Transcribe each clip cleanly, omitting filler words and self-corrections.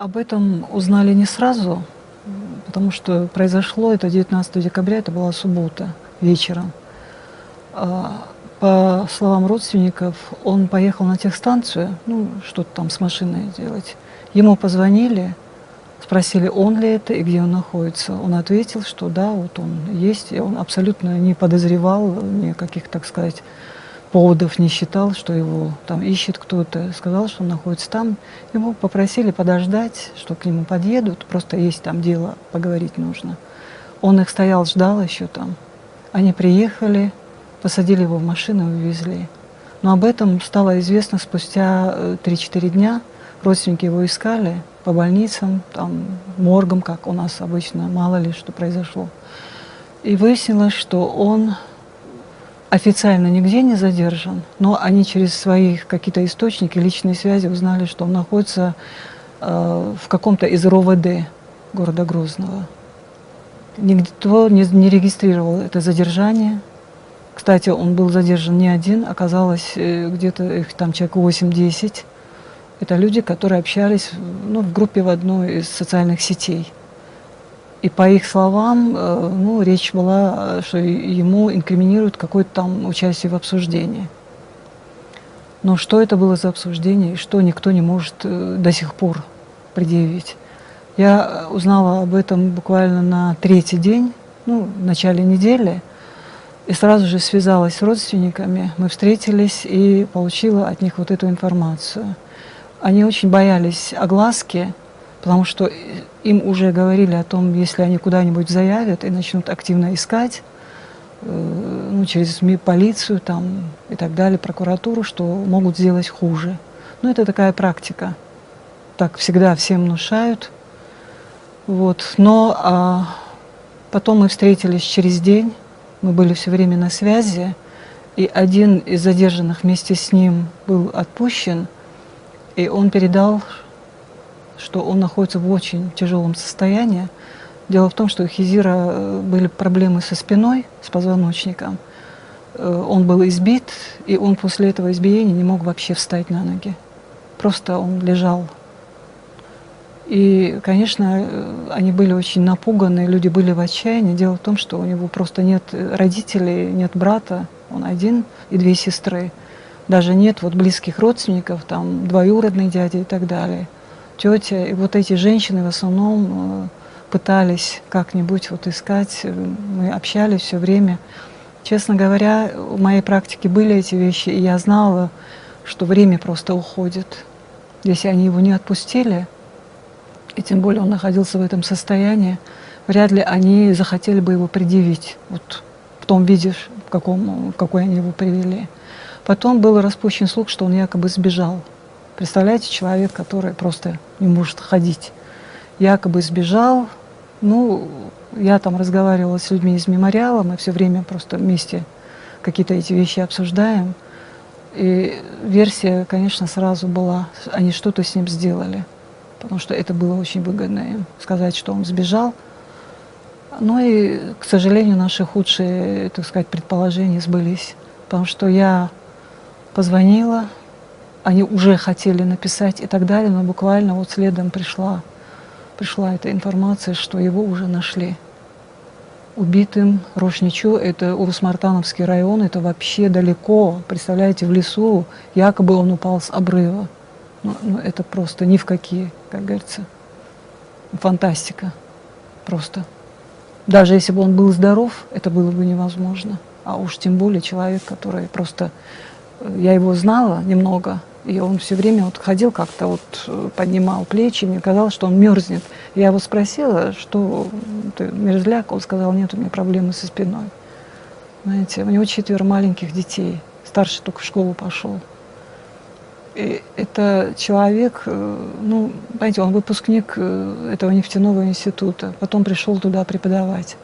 Об этом узнали не сразу, потому что произошло это 19 декабря, это была суббота, вечером. По словам родственников, он поехал на техстанцию, ну, что-то там с машиной делать. Ему позвонили, спросили, он ли это и где он находится. Он ответил, что да, вот он есть, и он абсолютно не подозревал никаких, так сказать, поводов, не считал, что его там ищет кто-то. Сказал, что он находится там. Ему попросили подождать, что к нему подъедут, просто есть там дело, поговорить нужно. Он их стоял, ждал еще там. Они приехали, посадили его в машину и увезли. Но об этом стало известно спустя 3-4 дня. Родственники его искали по больницам, там, моргам, как у нас обычно, мало ли что произошло. И выяснилось, что он официально нигде не задержан, но они через свои какие-то источники, личные связи узнали, что он находится в каком-то из РОВД города Грозного. Никто не регистрировал это задержание. Кстати, он был задержан не один, оказалось где-то их там человек 8-10. Это люди, которые общались, ну, в группе в одной из социальных сетей. И по их словам, ну, речь была, что ему инкриминируют какое-то там участие в обсуждении. Но что это было за обсуждение, и что никто не может до сих пор предъявить. Я узнала об этом буквально на 3-й день, ну, в начале недели, и сразу же связалась с родственниками. Мы встретились и получила от них вот эту информацию. Они очень боялись огласки, потому что им уже говорили о том, если они куда-нибудь заявят и начнут активно искать, ну, через СМИ, полицию там, и так далее, прокуратуру, что могут сделать хуже. Ну, это такая практика. Так всегда всем внушают. Вот. Но потом мы встретились через день, мы были все время на связи, и один из задержанных вместе с ним был отпущен, и он передал, что он находится в очень тяжелом состоянии. Дело в том, что у Хизира были проблемы со спиной, с позвоночником. Он был избит, и он после этого избиения не мог вообще встать на ноги. Просто он лежал. И, конечно, они были очень напуганы, люди были в отчаянии. Дело в том, что у него просто нет родителей, нет брата, он один и 2 сестры. Даже нет вот близких родственников, там двоюродный дядя и так далее, тетя. И вот эти женщины в основном пытались как-нибудь вот искать. Мы общались все время. Честно говоря, в моей практике были эти вещи, и я знала, что время просто уходит. Если они его не отпустили, и тем более он находился в этом состоянии, вряд ли они захотели бы его предъявить вот в том виде, в какой они его привели. Потом был распущен слух, что он якобы сбежал. Представляете, человек, который просто не может ходить, якобы сбежал. Ну, я там разговаривала с людьми из мемориала, мы все время просто вместе какие-то эти вещи обсуждаем. И версия, конечно, сразу была, они что-то с ним сделали, потому что это было очень выгодно им сказать, что он сбежал. Ну и, к сожалению, наши худшие, так сказать, предположения сбылись, потому что я позвонила, они уже хотели написать и так далее, но буквально вот следом пришла эта информация, что его уже нашли убитым. Рошничу, это Урус-Мартановский район, это вообще далеко, представляете, в лесу, якобы он упал с обрыва. Ну, это просто ни в какие, как говорится, фантастика просто. Даже если бы он был здоров, это было бы невозможно. А уж тем более человек, который просто... Я его знала немного, и он все время вот ходил как-то, вот поднимал плечи, мне казалось, что он мерзнет. Я его спросила, что ты мерзляк, он сказал, нет, у меня проблемы со спиной. Знаете, у него 4 маленьких детей, старший только в школу пошел. И это человек, ну, знаете, он выпускник этого нефтяного института, потом пришел туда преподавать.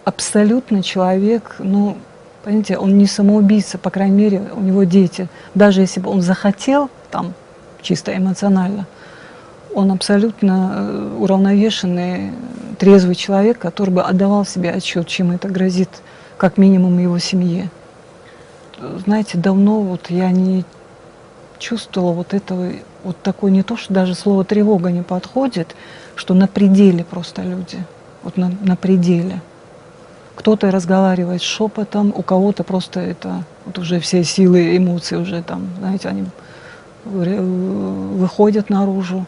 Абсолютно человек, ну, понимаете, он не самоубийца, по крайней мере, у него дети. Даже если бы он захотел, там, чисто эмоционально, он абсолютно уравновешенный, трезвый человек, который бы отдавал себе отчет, чем это грозит, как минимум, его семье. Знаете, давно вот я не чувствовала вот этого, вот такое, не то, что даже слово тревога не подходит, что на пределе просто люди, вот на пределе. Кто-то разговаривает шепотом, у кого-то просто это, вот уже все силы, эмоции уже там, знаете, они выходят наружу.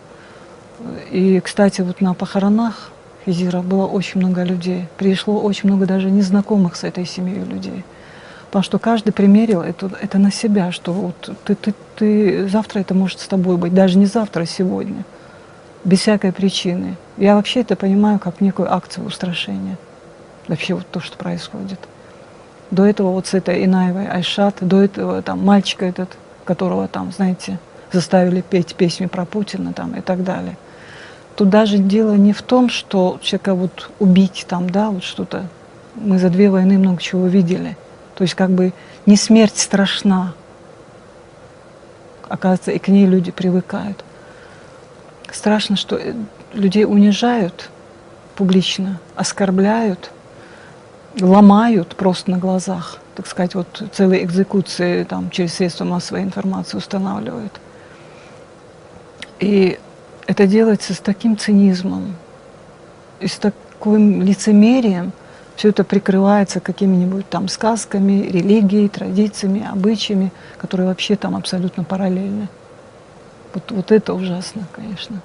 И, кстати, вот на похоронах Хизира было очень много людей. Пришло очень много даже незнакомых с этой семьей людей. Потому что каждый примерил это на себя, что вот ты завтра это может с тобой быть, даже не завтра, а сегодня, без всякой причины. Я вообще это понимаю как некую акцию устрашения. Вообще вот то, что происходит. До этого вот с этой Инаевой Айшат, до этого там мальчика этот, которого там, знаете, заставили петь песни про Путина там и так далее. Тут даже дело не в том, что человека вот убить там, да, вот что-то. Мы за 2 войны много чего видели. То есть как бы не смерть страшна. Оказывается, и к ней люди привыкают. Страшно, что людей унижают публично, оскорбляют, ломают просто на глазах. Так сказать, вот целые экзекуции там через средства массовой информации устанавливают. И это делается с таким цинизмом и с таким лицемерием. Все это прикрывается какими-нибудь там сказками, религией, традициями, обычаями, которые вообще там абсолютно параллельны. Вот это ужасно, конечно.